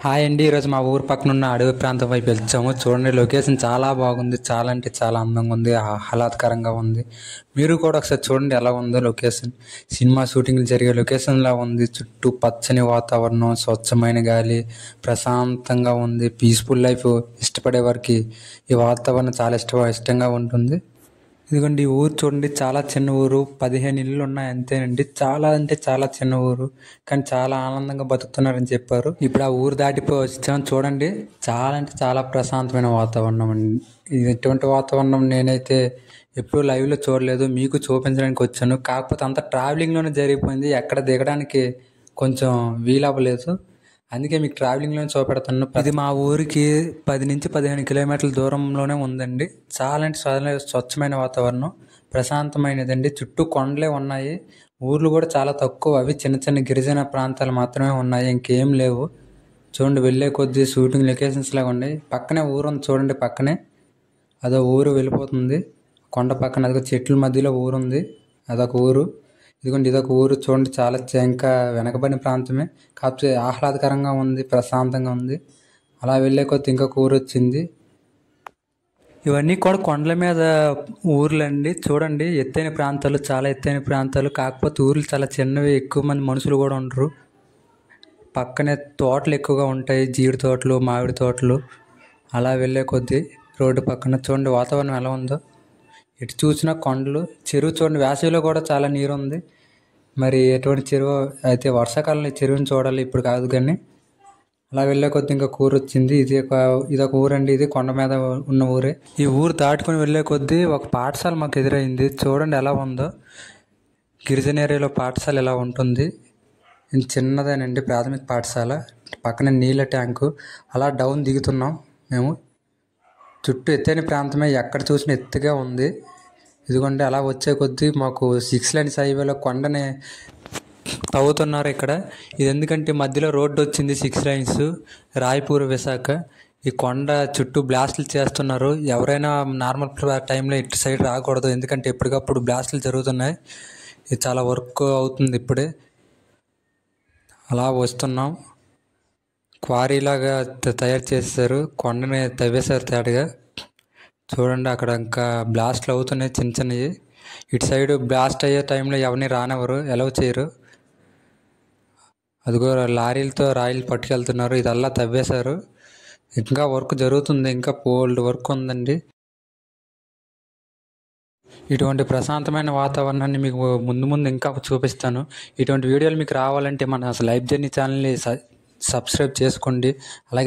Hi అండి. ఈరోజు మా ఊరు పక్కన ఉన్న అడవి ప్రాంతం వైపు వెళ్తాము. చూడండి, లొకేషన్ చాలా బాగుంది. చాలా అంటే చాలా అందంగా ఉంది, ఆహ్లాదకరంగా ఉంది. మీరు కూడా ఒకసారి చూడండి ఎలా ఉందో లొకేషన్. సినిమా షూటింగ్లు జరిగే లొకేషన్లా ఉంది. చుట్టూ పచ్చని వాతావరణం, స్వచ్ఛమైన గాలి, ప్రశాంతంగా ఉంది. పీస్ఫుల్ లైఫ్ ఇష్టపడే వారికి ఈ వాతావరణం చాలా ఇష్టంగా ఉంటుంది. ఇదిగోండి, ఈ ఊరు చూడండి, చాలా చిన్న ఊరు. 15 ఇళ్ళు ఉన్నాయి అంతేనండి. చాలా అంటే చాలా చిన్న ఊరు, కానీ చాలా ఆనందంగా బతుకుతున్నారని చెప్పారు. ఇప్పుడు ఆ ఊరు దాటిపోయి వచ్చాం. చూడండి, చాలా అంటే చాలా ప్రశాంతమైన వాతావరణం అండి. ఇటువంటి వాతావరణం నేనైతే ఎప్పుడు లైవ్లో చూడలేదు. మీకు చూపించడానికి వచ్చాను. కాకపోతే అంత ట్రావెలింగ్లోనే జరిగిపోయింది. ఎక్కడ దిగడానికి కొంచెం వీలవ్వలేదు. అందుకే మీకు ట్రావెలింగ్లో చూపెడుతున్నాను. ఇది మా ఊరికి 10 నుంచి 15 కిలోమీటర్ల దూరంలోనే ఉందండి. చాలా అంటే చాలా స్వచ్ఛమైన వాతావరణం, ప్రశాంతమైనదండి. చుట్టూ కొండలే ఉన్నాయి. ఊర్లు కూడా చాలా తక్కువ. అవి చిన్న చిన్న గిరిజన ప్రాంతాలు మాత్రమే ఉన్నాయి, ఇంకేం లేవు. చూడండి, వెళ్ళే కొద్దీ షూటింగ్ లొకేషన్స్ లాగా ఉన్నాయి. పక్కనే ఊరు ఉంది చూడండి. పక్కనే అదో ఊరు వెళ్ళిపోతుంది. కొండ పక్కన అదొక చెట్ల మధ్యలో ఊరుంది. అదొక ఊరు. ఇదిగోండి, ఇదొక ఊరు. చూడండి, చాలా ఇంకా వెనకబడిన ప్రాంతమే, కాకపోతే ఆహ్లాదకరంగా ఉంది, ప్రశాంతంగా ఉంది. అలా వెళ్ళే కొద్ది ఇంకొక ఊరు వచ్చింది. ఇవన్నీ కూడా కొండల మీద ఊర్లండి. చూడండి, ఎత్తైన ప్రాంతాలు, చాలా ఎత్తైన ప్రాంతాలు. కాకపోతే ఊర్లు చాలా చిన్నవి, ఎక్కువ మంది మనుషులు కూడా ఉండరు. పక్కనే తోటలు ఎక్కువగా ఉంటాయి, జీడి తోటలు, మామిడి తోటలు. అలా వెళ్ళే కొద్దీ రోడ్డు పక్కన చూడండి వాతావరణం ఎలా ఉందో. ఇటు చూసినా కొండలు, చెరువు చూడండి. వేసవిలో కూడా చాలా నీరు ఉంది. మరి ఎటువంటి చెరువు అయితే, వర్షాకాలంలో ఈ చెరువుని చూడాలి, ఇప్పుడు కాదు. కానీ అలా వెళ్ళే కొద్ది ఇంకా ఊరు వచ్చింది. ఇదొక ఊరండి. ఇది కొండ మీద ఉన్న ఊరే. ఈ ఊరు దాటుకొని వెళ్ళే కొద్దీ ఒక పాఠశాల మాకు ఎదురైంది. చూడండి ఎలా ఉందో. గిరిజన ఏరియాలో పాఠశాల ఎలా ఉంటుంది. ఇది చిన్నదేనండి, ప్రాథమిక పాఠశాల. పక్కన నీళ్ళ ట్యాంకు. అలా డౌన్ దిగుతున్నాం మేము. చుట్టూ ఎత్తైన ప్రాంతమే, ఎక్కడ చూసినా ఎత్తుగా ఉంది. ఇదిగోండి, అలా వచ్చే కొద్దీ మాకు 6 lanes హైవేలో కొండని తవ్వుతున్నారు ఇక్కడ. ఇది ఎందుకంటే మధ్యలో రోడ్డు వచ్చింది, 6 lanes, రాయపూర్ విశాఖ. ఈ కొండ చుట్టూ బ్లాస్టులు చేస్తున్నారు. ఎవరైనా నార్మల్ టైంలో ఇటు సైడ్ రాకూడదు, ఎందుకంటే ఎప్పటికప్పుడు బ్లాస్టులు జరుగుతున్నాయి. ఇది చాలా వర్క్ అవుతుంది ఇప్పుడే. అలా వస్తున్నాం. క్వారీలాగా తయారు చేశారు, కొండని తవ్వేశారు తేటగా. చూడండి, అక్కడ ఇంకా బ్లాస్ట్లు అవుతున్నాయి చిన్న చిన్నవి. ఇటు సైడ్ బ్లాస్ట్ అయ్యే టైంలో ఎవరిని రానివ్వరు, ఎలవ్ చేయరు. అదిగో లారీలతో రాయిలు పట్టుకెళ్తున్నారు. ఇదల్లా తవ్వేశారు. ఇంకా వర్క్ జరుగుతుంది, ఇంకా బోల్డ్ వర్క్ ఉందండి. ఇటువంటి ప్రశాంతమైన వాతావరణాన్ని మీకు ముందు ముందు ఇంకా చూపిస్తాను. ఇటువంటి వీడియోలు మీకు రావాలంటే మన లైఫ్ జర్నీ ఛానల్ని సబ్స్క్రైబ్ చేసుకోండి. అలాగే